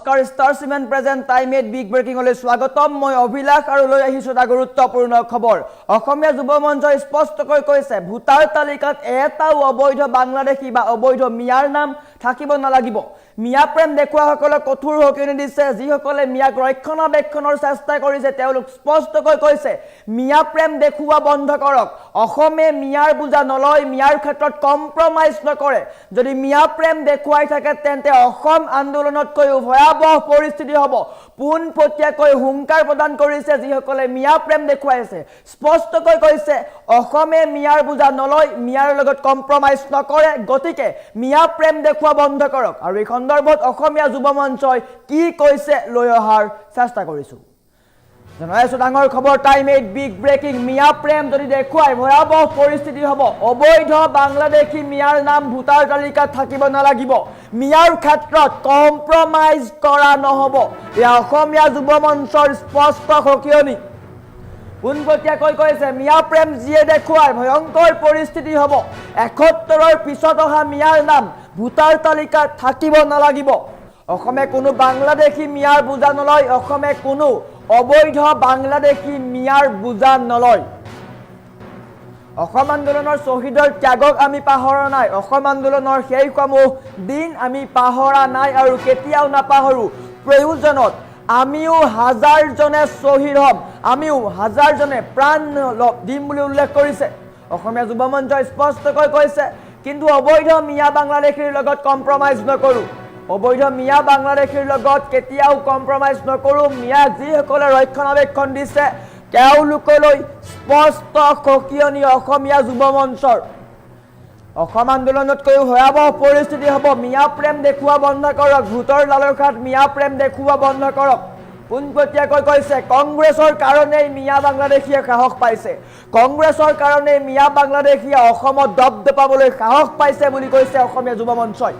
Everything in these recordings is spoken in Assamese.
নমস্কাৰ star cement present time 8 big ব্ৰেকিংলৈ স্বাগতম মই অভিলাষ আৰু লৈ আহিছো এটা গুৰুত্বপূৰ্ণ খবৰ অসমীয়া যুৱ মঞ্চই স্পষ্টকৈ কৈছে ভোটাৰ তালিকাত এটাও অবৈধ বাংলাদেশী বা অবৈধ মিয়াৰ নাম থাকিব নালাগিব মিয়া প্ৰেম দেখুৱাসকলে কঠোৰ হকিনি দিছে যিসকলে মিয়াক ৰক্ষণাবেক্ষণৰ চেষ্টা কৰিছে তেওঁলোক স্পষ্টকৈ কৈছে মিয়া প্ৰেম দেখুৱা বন্ধ কৰক অসমে মিয়াৰ বুজা নলয় মিয়াৰ ক্ষেত্ৰত কম্প্ৰমাইজ নকৰে যদি মিয়া প্ৰেম দেখুৱাই থাকে তেন্তে অসম আন্দোলনতকৈ ভয়াবহ পৰিস্থিতি হ'ব পোনপটীয়াকৈ হুংকাৰ প্ৰদান কৰিছে যিসকলে মিয়া প্ৰেম দেখুৱাইছে স্পষ্টকৈ কৈছে অসমে মিয়াৰ বুজা নলয় মিয়াৰ লগত কম্প্ৰমাইজ নকৰে গতিকে মিয়া প্ৰেম দেখুৱা বন্ধ কৰক আৰু এই সন্দৰ্ভত অসমীয়া যুৱ মঞ্চই কি কৈছে লৈ অহাৰ চেষ্টা কৰিছো জনাইছো ডাঙৰ খবৰ টাইম 8 বিগ ব্ৰেকিং মিয়া প্ৰেম যদি দেখুৱাই ভয়াবহ পৰিস্থিতি হ'ব অবৈধ বাংলাদেশী মিয়াৰ নাম ভোটাৰ তালিকাত থাকিব নালাগিব মিয়াৰ ক্ষেত্ৰত কম্প্ৰমাইজ কৰা নহব এই অসমীয়া যুৱ মঞ্চৰ স্পষ্ট হকিয়নি পোনপটীয়াকৈ কৈছে মিয়া প্ৰেম যিয়ে দেখুৱাই ভয়ংকৰ পৰিস্থিতি হ'ব ৭১ৰ পিছত অহা মিয়াৰ নাম ভোটাৰ তালিকাত থাকিব নালাগিব অসমে কোনো বাংলাদেশী মিয়াৰ বুজা নলয় অসমে কোনো অবৈধ বাংলাদেশী মিয়াৰ বুজা নলয় অসম আন্দোলনৰ শহীদৰ ত্যাগক আমি পাহৰা নাই অসম আন্দোলনৰ সেই সমূহ দিন আমি পাহৰা নাই আৰু কেতিয়াও নাপাহৰো প্ৰয়োজনত আমিও হাজাৰজনে শহীদ হম আমিও হাজাৰজনে প্ৰাণ দিম বুলি উল্লেখ কৰিছে অসমীয়া যুৱ মঞ্চই স্পষ্টকৈ কৈছে কিন্তু অবৈধ মিয়া বাংলাদেশীৰ লগত কম্প্ৰমাইজ নকৰো অবৈধ মিয়া বাংলাদেশীৰ লগত কেতিয়াও কম্প্ৰমাইজ নকৰো মিয়া যিসকলে ৰক্ষণাবেক্ষণ দিছে তেওঁলোকলৈ স্পষ্ট হকিয়নি অসমীয়া যুৱ মঞ্চৰ অসম আন্দোলনতকৈ ভয়াবহ পৰিস্থিতি হ'ব মিয়া প্ৰেম দেখুৱা বন্ধ কৰক ভোটৰ লালসাত মিয়া প্ৰেম দেখুৱা বন্ধ কৰক পোনপটীয়াকৈ কৈছে কংগ্ৰেছৰ কাৰণেই মিয়া বাংলাদেশীয়ে সাহস পাইছে কংগ্ৰেছৰ কাৰণেই মিয়া বাংলাদেশীয়ে অসমত দপদপাবলৈ সাহস পাইছে বুলি কৈছে অসমীয়া যুৱ মঞ্চই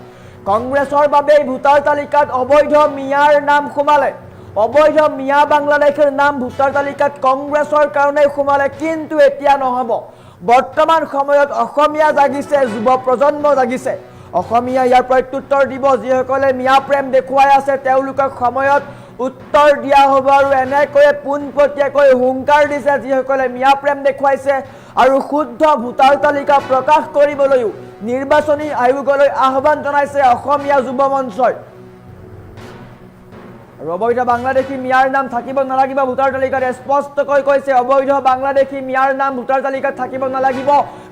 কংগ্ৰেছৰ বাবেই ভোটাৰ তালিকাত অবৈধ মিয়াৰ নাম সোমালে অবৈধ মিয়া বাংলাদেশৰ নাম ভোটাৰ তালিকাত কংগ্ৰেছৰ কাৰণেই সোমালে কিন্তু এতিয়া নহ'ব বৰ্তমান সময়ত অসমীয়া জাগিছে যুৱ প্ৰজন্ম জাগিছে অসমীয়া ইয়াৰ প্ৰত্যুত্তৰ দিব যিসকলে মিয়া প্ৰেম দেখুৱাই আছে তেওঁলোকক সময়ত উত্তৰ দিয়া হ'ব আৰু এনেকৈয়ে পোনপটীয়াকৈ হুংকাৰ দিছে যিসকলে মিয়া প্ৰেম দেখুৱাইছে আৰু শুদ্ধ ভোটাৰ তালিকা প্ৰকাশ কৰিবলৈও নিৰ্বাচনী আয়োগলৈ আহ্বান জনাইছে অসমীয়া যুৱ মঞ্চই অবৈধ বাংলাদেশী মিয়াৰ নাম থাকিব নালাগিব ভোটাৰ তালিকাত স্পষ্টকৈ কৈছে অবৈধ বাংলাদেশী মিয়াৰ নাম ভোটাৰ তালিকাত থাকিব নালাগিব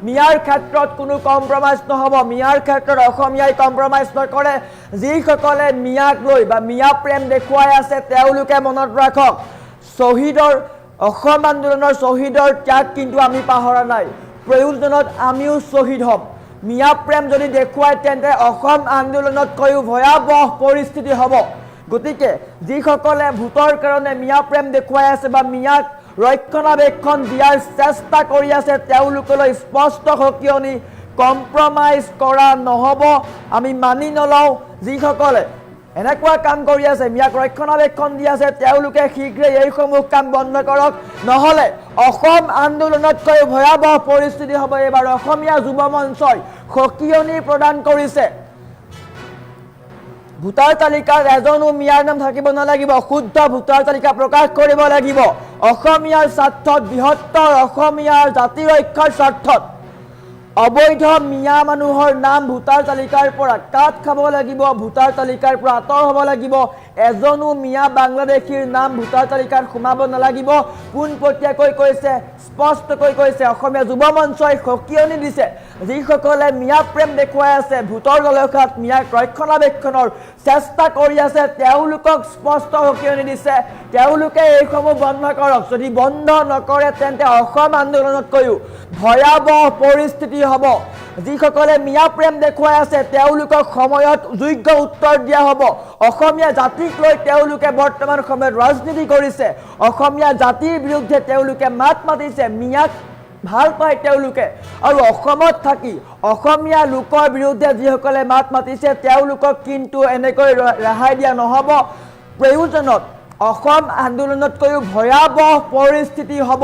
মিয়াৰ ক্ষেত্ৰত কোনো কম্প্ৰমাইজ নহ'ব মিয়াৰ ক্ষেত্ৰত অসমীয়াই কম্প্ৰমাইজ নকৰে যিসকলে মিয়াক লৈ বা মিয়া প্ৰেম দেখুৱাই আছে তেওঁলোকে মনত ৰাখক শহীদৰ অসম আন্দোলনৰ শহীদৰ ত্যাগ কিন্তু আমি পাহৰা নাই প্ৰয়োজনত আমিও শহীদ হ'ম মিয়া প্ৰেম যদি দেখুৱাই তেন্তে অসম আন্দোলনতকৈও ভয়াবহ পৰিস্থিতি হ'ব গতিকে যিসকলে ভোটৰ কাৰণে মিয়া প্ৰেম দেখুৱাই আছে বা মিয়াক ৰক্ষণাবেক্ষণ দিয়াৰ চেষ্টা কৰি আছে তেওঁলোকলৈ স্পষ্ট হকিয়নি কম্প্ৰমাইজ কৰা নহ'ব আমি মানি নলওঁ যিসকলে এনেকুৱা কাম কৰি আছে মিয়াক ৰক্ষণাবেক্ষণ দি আছে তেওঁলোকে শীঘ্ৰেই এইসমূহ কাম বন্ধ কৰক নহ'লে অসম আন্দোলনতকৈ ভয়াবহ পৰিস্থিতি হ'ব এইবাৰ অসমীয়া যুৱ মঞ্চই হকিয়নি প্ৰদান কৰিছে ভোটাৰ তালিকাত এজনো মিয়াৰ নাম থাকিব নালাগিব শুদ্ধ ভোটাৰ তালিকা প্ৰকাশ কৰিব লাগিব অসমীয়াৰ স্বাৰ্থত বৃহত্তৰ অসমীয়াৰ জাতি ৰক্ষাৰ স্বাৰ্থত অবৈধ মিয়া মানুহৰ নাম ভোটাৰ তালিকাৰ পৰা কাট খাব লাগিব ভোটাৰ তালিকাৰ পৰা আঁতৰ হ'ব লাগিব এজনো মিয়া বাংলাদেশীৰ নাম ভোটাৰ তালিকাত সোমাব নালাগিব পোনপটীয়াকৈ কৈছে স্পষ্টকৈ কৈছে অসমীয়া যুৱ মঞ্চই হকিয়নি দিছে যিসকলে মিয়া প্ৰেম দেখুৱাই আছে ভোটৰ লালসাত মিয়াক ৰক্ষণাবেক্ষণৰ চেষ্টা কৰি আছে তেওঁলোকক স্পষ্ট হকিয়নি দিছে তেওঁলোকে এইসমূহ বন্ধ কৰক যদি বন্ধ নকৰে তেন্তে অসম আন্দোলনতকৈও ভয়াবহ পৰিস্থিতি হ'ব যিসকলে মিয়া প্ৰেম দেখুৱাই আছে তেওঁলোকক সময়ত যোগ্য উত্তৰ দিয়া হ'ব অসমীয়া জাতিক লৈ তেওঁলোকে বৰ্তমান সময়ত ৰাজনীতি কৰিছে অসমীয়া জাতিৰ বিৰুদ্ধে তেওঁলোকে মাত মাতিছে মিয়াক ভাল পায় তেওঁলোকে আৰু অসমত থাকি অসমীয়া লোকৰ বিৰুদ্ধে যিসকলে মাত মাতিছে তেওঁলোকক কিন্তু এনেকৈ ৰেহাই দিয়া নহ'ব প্ৰয়োজনত অসম আন্দোলনতকৈও ভয়াবহ পৰিস্থিতি হ'ব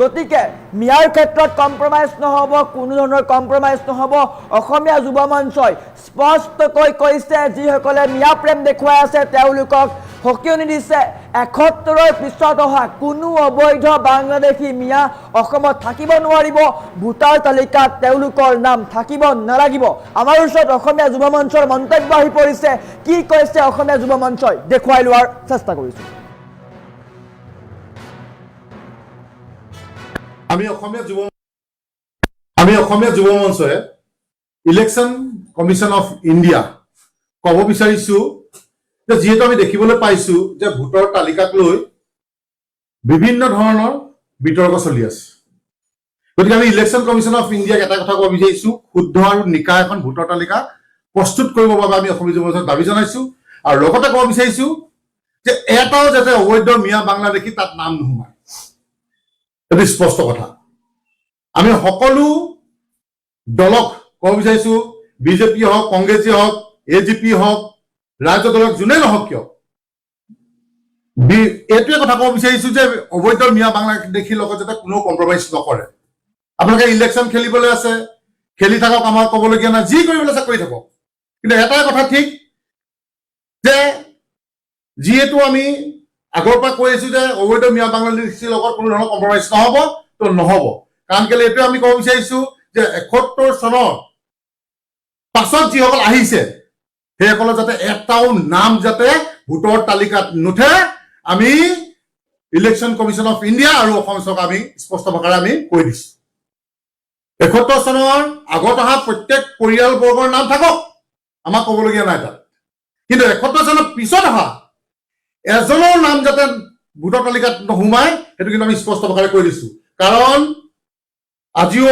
গতিকে মিয়াৰ ক্ষেত্ৰত কম্প্ৰমাইজ নহ'ব কোনো ধৰণৰ কম্প্ৰমাইজ নহ'ব অসমীয়া যুৱ মঞ্চই স্পষ্টকৈ কৈছে যিসকলে মিয়া প্ৰেম দেখুৱাই আছে তেওঁলোকক হকিয়নি দিছে ৭১ৰ পিছত অহা কোনো অবৈধ বাংলাদেশী মিয়া অসমত থাকিব নোৱাৰিব ভোটাৰ তালিকাত তেওঁলোকৰ নাম থাকিব নালাগিব আমাৰ ওচৰত অসমীয়া যুৱ মঞ্চৰ মন্তব্য আহি পৰিছে কি কৈছে অসমীয়া যুৱ মঞ্চই দেখুৱাই লোৱাৰ চেষ্টা কৰিছো আমি অসমীয়া যুৱ মঞ্চই ইলেকশ্যন কমিশ্যন অফ ইণ্ডিয়া ক'ব বিচাৰিছো যে যিহেতু আমি দেখিবলৈ পাইছো যে ভোটৰ তালিকাক লৈ বিভিন্ন ধৰণৰ বিতৰ্ক চলি আছে গতিকে আমি ইলেকশ্যন কমিশ্যন অফ ইণ্ডিয়াক এটা কথা ক'ব বিচাৰিছো শুদ্ধ আৰু নিকা এখন ভোটৰ তালিকা প্ৰস্তুত কৰিবৰ বাবে আমি অসমীয়া যুৱ মঞ্চক দাবী জনাইছো আৰু লগতে ক'ব বিচাৰিছো যে এটাও যাতে অবৈধ মিয়া বাংলাদেশী তাত নাম নোসোমায় এইটো স্পষ্ট কথা আমি সকলো দলক ক'ব বিচাৰিছো বিজেপি হওক কংগ্ৰেছী হওক এজিপি হওক ৰাজ্য দলক যোনে নহওক কিয় এইটোৱে কথা ক'ব বিচাৰিছো যে অবৈধ মিয়া বাংলাদেশীৰ লগত যাতে কোনো কম্প্ৰমাইজ নকৰে আপোনালোকে ইলেকশ্যন খেলিবলৈ আছে খেলি থাকক আমাৰ ক'বলগীয়া নাই যি কৰিবলৈ আছে কৰি থাকক কিন্তু এটাই কথা ঠিক যে যিহেতু আমি আগৰ পৰা কৈ আছো যে অবৈধ মিয়া বাংলাদেশীৰ লগত কোনো ধৰণৰ কম্প্ৰমাইজ নহ'ব তো নহ'ব কাৰণ কেলে এইটোৱে আমি ক'ব বিচাৰিছো যে ৭১ চনৰ পাছত যিসকল আহিছে সেইসকলৰ যাতে এটাও নাম যাতে ভোটৰ তালিকাত নুঠে আমি ইলেকশ্যন কমিশ্যন অফ ইণ্ডিয়া আৰু অসম চৰকাৰ আমি স্পষ্ট ভাষাৰে আমি কৈ দিছো ৭১ চনৰ আগত অহা প্ৰত্যেক পৰিয়ালবৰ্গৰ নাম থাকক আমাক ক'বলগীয়া নাই তাত কিন্তু ৭১ চনৰ পিছত অহা এজনৰ নাম যাতে ভোটৰ তালিকাত নোসোমায় সেইটো কিন্তু আমি স্পষ্ট ভাষাৰে কৈ দিছো কাৰণ আজিও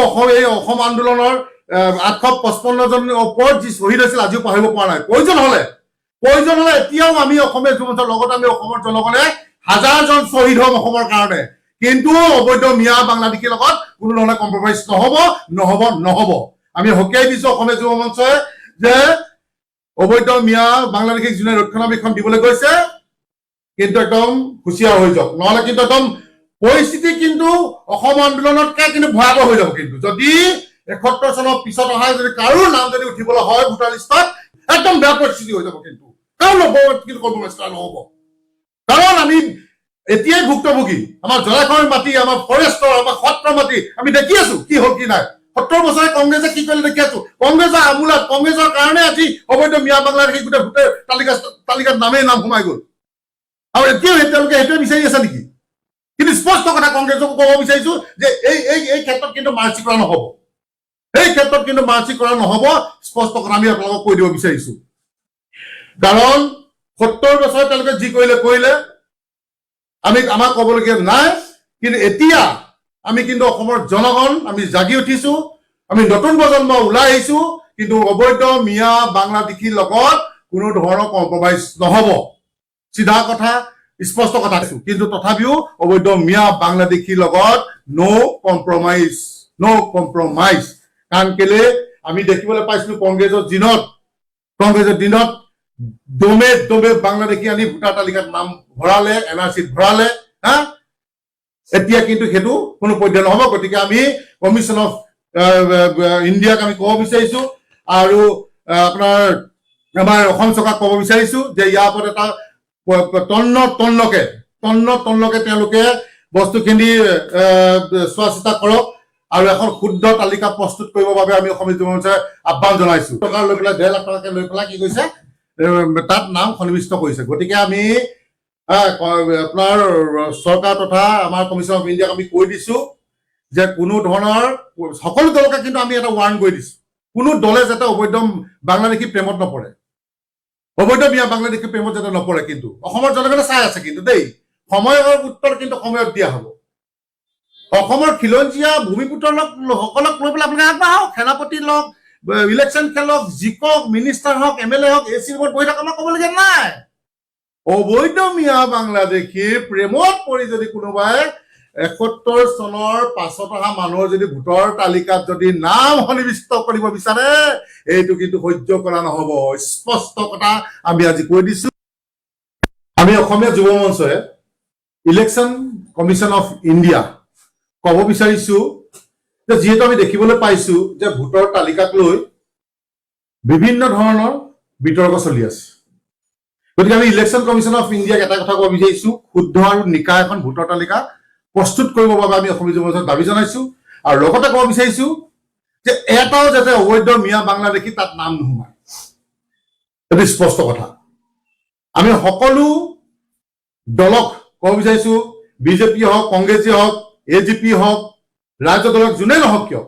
অসম আন্দোলনৰ ৮৫৫ জনৰ ওপৰত যি শ্বহীদ হৈছিল আজিও পাহৰিব পৰা নাই প্ৰয়োজন হলে এতিয়াও আমি অসমীয়া যুৱ মঞ্চৰ লগত আমি অসমৰ জনগণে হাজাৰজন শ্বহীদ হ'ম অসমৰ কাৰণে কিন্তু অবৈধ মিয়া বাংলাদেশীৰ লগত কোনো ধৰণৰ কম্প্ৰমাইজ নহ'ব আমি সকীয়াই দিছো অসমীয়া যুৱ মঞ্চই যে অবৈধ মিয়া বাংলাদেশীক যোনে ৰক্ষণাবেক্ষণ দিবলৈ গৈছে কিন্তু একদম হুঁচিয়াৰ হৈ যাওক নহ'লে কিন্তু একদম পৰিস্থিতি কিন্তু অসম আন্দোলনতকৈ কিন্তু ভয়াৱহ হৈ যাব কিন্তু যদি ৭১ চনৰ পিছত অহা যদি কাৰো নাম যদি উঠিবলৈ হয় ভোটাৰ লিষ্টত একদম বেয়া পৰিস্থিতি হৈ যাব কিন্তু কম্প্ৰমাইজ কৰা নহ'ব কাৰণ আমি এতিয়াই ভুক্তভোগী আমাৰ জলাশয়ৰ মাটি আমাৰ ফৰেষ্টৰ আমাৰ সত্ৰৰ মাটি আমি দেখি আছো কি হ'ল কি নাই ৭০ বছৰে কংগ্ৰেছে কি কৰিলে দেখি আছো কংগ্ৰেছৰ আমোলাত কংগ্ৰেছৰ কাৰণে আজি অবৈধ মিয়া বাংলাদেশী গোটেই ভোটাৰ তালিকাত নামেই নাম সোমাই গ'ল আৰু এতিয়াও তেওঁলোকে সেইটোৱে বিচাৰি আছে নেকি কিন্তু স্পষ্ট কথা কংগ্ৰেছক ক'ব বিচাৰিছো যে এই ক্ষেত্ৰত কিন্তু মাৰ্চি কৰা নহ'ব স্পষ্ট কথা আমি আপোনালোকক কৈ দিব বিচাৰিছো কাৰণ ৭০ বছৰে তেওঁলোকে যি কৰিলে আমাক ক'বলগীয়া নাই কিন্তু এতিয়া আমি কিন্তু অসমৰ জনগণ আমি জাগি উঠিছো আমি নতুন প্ৰজন্ম ওলাই আহিছো কিন্তু অবৈধ মিয়া বাংলাদেশীৰ লগত কোনো ধৰণৰ কম্প্ৰমাইজ নহ'ব চিধা কথা স্পষ্ট কথা কিন্তু তথাপিও অবৈধ মিয়া বাংলাদেশীৰ লগত নো কম্প্ৰমাইজ কাৰণ কেলে আমি দেখিবলৈ পাইছিলো কংগ্ৰেছৰ দিনত দমে বাংলাদেশী আনি ভোটাৰ তালিকাত নাম ভৰালে এনআৰচিত ভৰালে এতিয়া কিন্তু সেইটো কোনো পধ্যে নহ'ব গতিকে আমি কমিশ্যন অফ ইণ্ডিয়াক আমি ক'ব বিচাৰিছো আৰু আপোনাৰ আমাৰ অসম চৰকাৰক ক'ব বিচাৰিছো যে ইয়াৰ ওপৰত এটা তন্নকে তেওঁলোকে বস্তুখিনি চোৱা চিতা কৰক আৰু এখন শুদ্ধ তালিকা প্ৰস্তুত কৰিবৰ বাবে আমি অসমীয়া যুৱ মঞ্চই আহ্বান জনাইছো টকা লৈ পেলাই ১.৫ লাখ টকাকে লৈ পেলাই কি কৈছে তাত নাম সন্নিৱিষ্ট কৰিছে গতিকে আমি আপোনাৰ চৰকাৰ তথা আমাৰ কমিশ্যন অফ ইণ্ডিয়াক আমি কৈ দিছো যে কোনো ধৰণৰ সকলো দলকে কিন্তু আমি এটা ৱাৰ্ণ কৰি দিছো কোনো দলে যাতে অবৈধ বাংলাদেশী প্ৰেমত নপৰে অবৈধ মিয়া বাংলাদেশী প্ৰেমত যাতে নপৰে কিন্তু অসমৰ জনগণে চাই আছে কিন্তু দেই সময়ৰ উত্তৰ কিন্তু সময়ত দিয়া হ'ব অসমৰ খিলঞ্জীয়া ভূমিপুত্ৰৰ সকলক লৈ পেলাই আপোনালোকে আগবাঢ়ক সেনাপতি লওক ইলেকশ্যন খেলক জিকক মিনিষ্টাৰ হওক MLA হওক AC ৰুমত বহি থকা ক'বলগীয়া নাই অবৈধ মিয়া বাংলাদেশীৰ প্ৰেমত পৰি যদি কোনোবাই ৭১ চনৰ পাছত অহা মানুহৰ যদি ভোটৰ তালিকাত যদি নাম সন্নিৱিষ্ট কৰিব বিচাৰে এইটো কিন্তু সহ্য কৰা নহ'ব স্পষ্ট কথা আমি আজি কৈ দিছো আমি আমি অসমীয়া যুৱ মঞ্চই ইলেকশ্যন কমিশ্যন অফ ইণ্ডিয়া ক'ব বিচাৰিছো যে যিহেতু আমি দেখিবলৈ পাইছো যে ভোটৰ তালিকাক লৈ বিভিন্ন ধৰণৰ বিতৰ্ক চলি আছে গতিকে আমি ইলেকশ্যন কমিশ্যন অফ ইণ্ডিয়াক এটা কথা ক'ব বিচাৰিছো শুদ্ধ আৰু নিকা এখন ভোটৰ তালিকা প্ৰস্তুত কৰিবৰ বাবে আমি অসমীয়া যুৱ মঞ্চত দাবী জনাইছো আৰু লগতে ক'ব বিচাৰিছো যে এটাও যাতে অবৈধ মিয়া বাংলাদেশী তাত নাম নোসোমায় এইটো স্পষ্ট কথা আমি সকলো দলক ক'ব বিচাৰিছো বিজেপি হওক কংগ্ৰেছী হওক এজিপি হওক ৰাজ্য দলক যোনে নহওক কিয়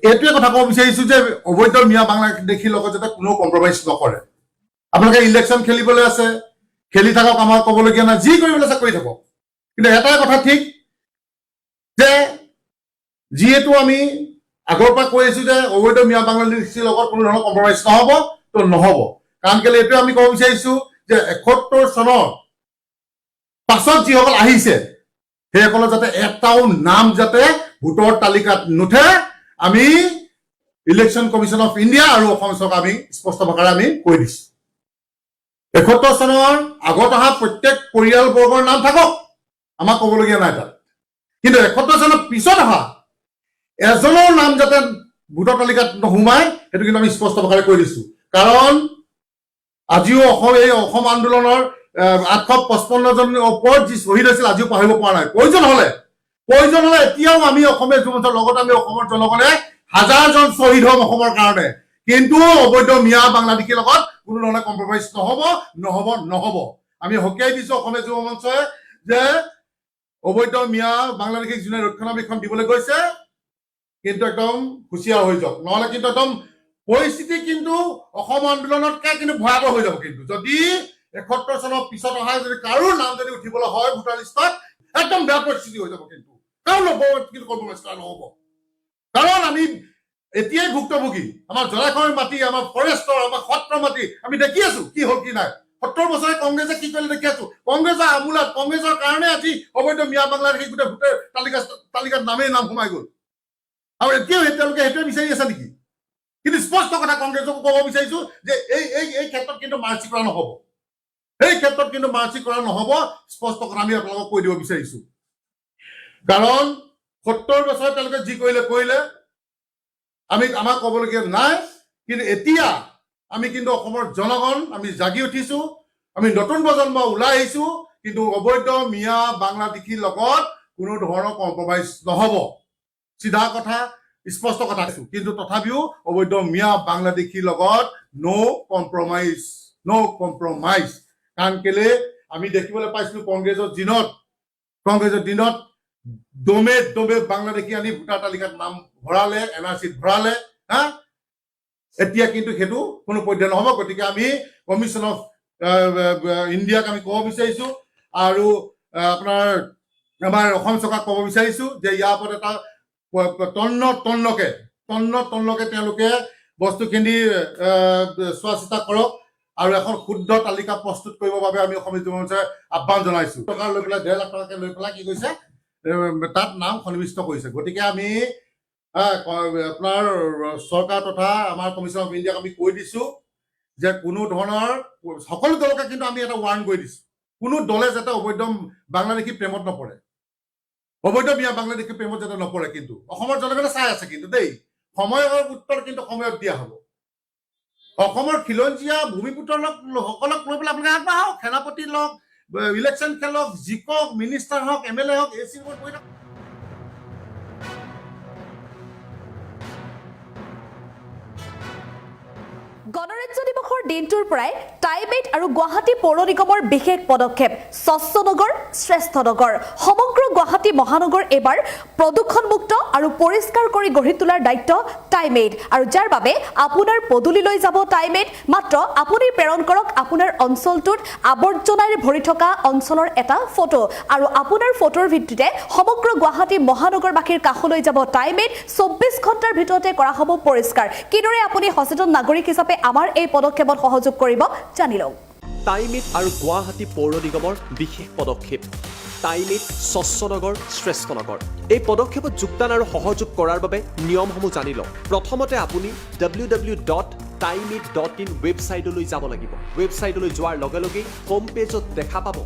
এইটোৱে কথা ক'ব বিচাৰিছো যে অবৈধ মিয়া বাংলাদেশীৰ লগত যাতে কোনো কম্প্ৰমাইজ নকৰে আপোনালোকে ইলেকশ্যন খেলিবলৈ আছে খেলি থাকক আমাৰ ক'বলগীয়া নাই যি কৰিবলৈ আছে কৰি থাকক কিন্তু এটাই কথা ঠিক যে যিহেতু আমি আগৰ পৰা কৈ আছো যে অবৈধ মিয়া বাংলাদেশীৰ লগত কোনো ধৰণৰ কম্প্ৰমাইজ নহ'ব তো নহ'ব কাৰণ কেলে এইটোৱে আমি ক'ব বিচাৰিছো যে ৭১ চনৰ পাছত যিসকল আহিছে সেইসকলৰ যাতে এটাও নাম যাতে ভোটৰ তালিকাত নুঠে আমি ইলেকশ্যন কমিশ্যন অফ ইণ্ডিয়া আৰু অসম চৰকাৰ আমি স্পষ্ট ভাষাৰে আমি কৈ দিছো ৭১ চনৰ আগত অহা প্ৰত্যেক পৰিয়ালবৰ্গৰ নাম থাকক আমাক ক'বলগীয়া নাই তাত কিন্তু ৭১ চনৰ পিছত অহা এজনৰ নাম যাতে ভোটৰ তালিকাত নোসোমায় সেইটো কিন্তু আমি স্পষ্ট ভাষাৰে কৈ দিছো কাৰণ আজিও অসম আন্দোলনৰ ৮৫৫ জনৰ ওপৰত যি শ্বহীদ হৈছিল আজিও পাহৰিব পৰা নাই প্ৰয়োজন হলে এতিয়াও আমি অসমীয়া যুৱমঞ্চৰ লগত আমি অসমৰ জনগণে হাজাৰজন শ্বহীদ হ'ম অসমৰ কাৰণে কিন্তু অবৈধ মিয়া বাংলাদেশীৰ লগত কোনো ধৰণৰ কম্প্ৰমাইজ নহ'ব আমি সকীয়াই দিছো অসমীয়া যুৱ মঞ্চই যে অবৈধ মিয়া বাংলাদেশীক যোনে ৰক্ষণাবেক্ষণ দিবলৈ গৈছে কিন্তু একদম হুঁচিয়াৰ হৈ যাওক নহ'লে কিন্তু একদম পৰিস্থিতি কিন্তু অসম আন্দোলনতকৈ কিন্তু ভয়াৱহ হৈ যাব কিন্তু যদি ৭১ চনৰ পিছত অহা যদি কাৰো নাম যদি উঠিবলৈ হয় ভোটাৰ লিষ্টত একদম বেয়া পৰিস্থিতি হৈ যাব কিন্তু কিন্তু কম্প্ৰমাইজ কৰা নহ'ব কাৰণ আমি এতিয়াই ভুক্তভোগী আমাৰ জলাশয়ৰ মাটি আমাৰ ফৰেষ্টৰ আমাৰ সত্ৰৰ মাটি আমি দেখি আছো কি হ'ল কি নাই ৭০ বছৰে কংগ্ৰেছে কি কৰিলে দেখি আছো কংগ্ৰেছৰ আমোলাত কংগ্ৰেছৰ কাৰণে আজি অবৈধ মিয়া বাংলাদেশী গোটেই ভোটাৰ তালিকাত নামেই নাম সোমাই গ'ল আৰু এতিয়াও তেওঁলোকে সেইটোৱে বিচাৰি আছে নেকি কিন্তু স্পষ্ট কথা কংগ্ৰেছকো ক'ব বিচাৰিছো যে এই ক্ষেত্ৰত কিন্তু মাৰ্চি কৰা নহ'ব স্পষ্ট কথা আমি আপোনালোকক কৈ দিব বিচাৰিছো কাৰণ ৭০ বছৰে তেওঁলোকে যি কৰিলে আমাক ক'বলগীয়া নাই কিন্তু এতিয়া আমি কিন্তু অসমৰ জনগণ আমি জাগি উঠিছো আমি নতুন প্ৰজন্ম ওলাই আহিছো কিন্তু অবৈধ মিয়া বাংলাদেশীৰ লগত কোনো ধৰণৰ কম্প্ৰমাইজ নহ'ব চিধা কথা স্পষ্ট কথা কিন্তু তথাপিও অবৈধ মিয়া বাংলাদেশীৰ লগত নো কম্প্ৰমাইজ কাৰণ কেলে আমি দেখিবলৈ পাইছিলো কংগ্ৰেছৰ দিনত দমে বাংলাদেশী আনি ভোটাৰ তালিকাত নাম ভৰালে এনআৰচিত ভৰালে এতিয়া কিন্তু সেইটো কোনো পৰ্যায় নহ'ব গতিকে আমি কমিশ্যন অফ ইণ্ডিয়াক আমি ক'ব বিচাৰিছো আৰু আপোনাৰ আমাৰ অসম চৰকাৰক ক'ব বিচাৰিছো যে ইয়াৰ ওপৰত এটা তন্নকে তেওঁলোকে বস্তুখিনি চোৱা চিতা কৰক আৰু এখন শুদ্ধ তালিকা প্ৰস্তুত কৰিবৰ বাবে আমি অসমীয়া যুৱ মঞ্চই আহ্বান জনাইছো টকা লৈ পেলাই ১.৫ লাখ টকাকে লৈ পেলাই কি কৈছে তাত নাম সন্নিৱিষ্ট কৰিছে গতিকে আমি আপোনাৰ চৰকাৰ তথা আমাৰ কমিশ্যন অফ ইণ্ডিয়াক আমি কৈ দিছো যে কোনো ধৰণৰ সকলো দলকে কিন্তু আমি এটা ৱাৰ্ণ কৰি দিছো কোনো দলে যাতে অবৈধ বাংলাদেশী প্ৰেমত নপৰে অবৈধ মিয়া বাংলাদেশী প্ৰেমত যাতে নপৰে কিন্তু অসমৰ জনগণে চাই আছে কিন্তু দেই সময়ৰ উত্তৰ কিন্তু সময়ত দিয়া হ'ব অসমৰ খিলঞ্জীয়া ভূমিপুত্ৰ সকলক লৈ পেলাই আপোনালোকে আগবাঢ়ক সেনাপতি লওক ইলেকশ্যন খেলক জিকক মিনিষ্টাৰ হওক MLA হওক AC বোৰ্ড বহি থাকক গণৰাজ্য দিৱসৰ দিনটোৰ পৰাই টাইমেট আৰু গুৱাহাটী পৌৰ নিগমৰ বিশেষ পদক্ষেপ স্বচ্ছ নগৰ শ্ৰেষ্ঠ নগৰ সমগ্ৰ গুৱাহাটী মহানগৰ এবাৰ প্ৰদূষণমুক্ত আৰু পৰিষ্কাৰ কৰি গঢ়ি তোলাৰ দায়িত্ব টাইমেট আৰু যাৰ বাবে আপোনাৰ পদূলিলৈ যাব টাইমেট মাত্ৰ আপুনি প্ৰেৰণ কৰক আপোনাৰ অঞ্চলটোত আৱৰ্জনাৰে ভৰি থকা অঞ্চলৰ এটা ফটো আৰু আপোনাৰ ফটোৰ ভিত্তিতে সমগ্ৰ গুৱাহাটী মহানগৰবাসীৰ কাষলৈ যাব টাইমেট ২৪ ঘণ্টাৰ ভিতৰতে কৰা হ'ব পৰিষ্কাৰ কিদৰে আপুনি সচেতন নাগৰিক হিচাপে আমাৰ এই পদক্ষেপত সহযোগ কৰিব জানি লওক টাইমেট আৰু গুৱাহাটী পৌৰ নিগমৰ বিশেষ পদক্ষেপ টাইমেট স্বচ্ছ নগৰ শ্ৰেষ্ঠ নগৰ এই পদক্ষেপত যোগদান আৰু সহযোগ কৰাৰ বাবে নিয়মসমূহ জানি লওক প্ৰথমতে আপুনি www.timeit.in ৱেবছাইটলৈ যাব লাগিব ৱেবছাইটলৈ যোৱাৰ লগে লগে হোম পেজত দেখা পাব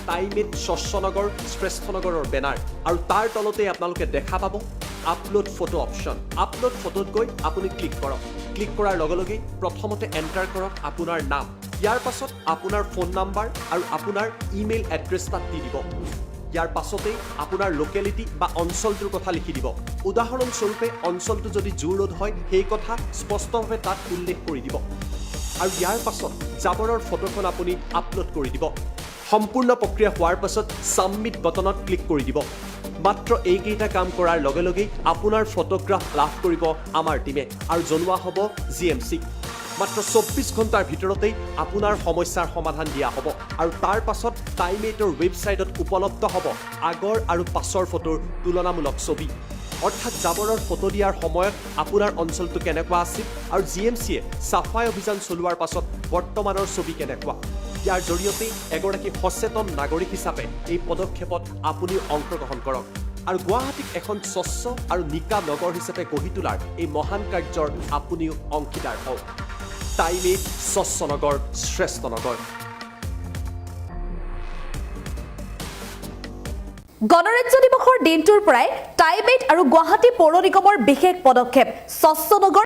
টাইমেট স্বচ্ছ নগৰ শ্ৰেষ্ঠ নগৰৰ বেনাৰ আৰু তাৰ তলতে আপোনালোকে দেখা পাব আপলোড ফটো অপশ্যন আপলোড ফটোত গৈ আপুনি ক্লিক কৰক ক্লিক কৰাৰ লগে লগে প্ৰথমতে এণ্টাৰ কৰক আপোনাৰ নাম ইয়াৰ পাছত আপোনাৰ ফোন নাম্বাৰ আৰু আপোনাৰ ইমেইল এড্ৰেছ তাত দি দিব ইয়াৰ পাছতে আপোনাৰ লোকেলিটি বা অঞ্চলটোৰ কথা লিখি দিব উদাহৰণস্বৰূপে অঞ্চলটো যদি জু ৰোড হয় সেই কথা স্পষ্টভাৱে তাত উল্লেখ কৰি দিব আৰু ইয়াৰ পাছত জাবৰৰ ফটোখন আপুনি আপলোড কৰি দিব সম্পূৰ্ণ প্ৰক্ৰিয়া হোৱাৰ পাছত সাবমিট বটনত ক্লিক কৰি দিব মাত্ৰ এইকেইটা কাম কৰাৰ লগে লগে আপোনাৰ ফটোগ্ৰাফ লাভ কৰিব আমাৰ টিমে আৰু জনোৱা হ'ব জিএমচি মাত্ৰ 24 ঘণ্টাৰ ভিতৰতেই আপোনাৰ সমস্যাৰ সমাধান দিয়া হ'ব আৰু তাৰ পাছত টাইমেটৰ ৱেবছাইটত উপলব্ধ হ'ব আগৰ আৰু পাছৰ ফটোৰ তুলনামূলক ছবি অৰ্থাৎ জাবৰৰ ফটো দিয়াৰ সময়ত আপোনাৰ অঞ্চলটো কেনেকুৱা আছিল আৰু জিএমচিয়ে চাফাই অভিযান চলোৱাৰ পাছত বৰ্তমানৰ ছবি কেনেকুৱা ইয়াৰ জৰিয়তে এগৰাকী সচেতন নাগৰিক হিচাপে এই পদক্ষেপত আপুনিও অংশগ্ৰহণ কৰক আৰু গুৱাহাটীক এখন স্বচ্ছ আৰু নিকা নগৰ হিচাপে গঢ়ি তোলাৰ এই মহান কাৰ্যৰ আপুনিও অংশীদাৰ হওক টাইমেট স্বচ্ছ নগৰ শ্ৰেষ্ঠ নগৰ গণৰাজ্য দিৱসৰ দিনটোৰ পৰাই টাইমেট আৰু গুৱাহাটী পৌৰ নিগমৰ বিশেষ পদক্ষেপ স্বচ্ছ নগৰ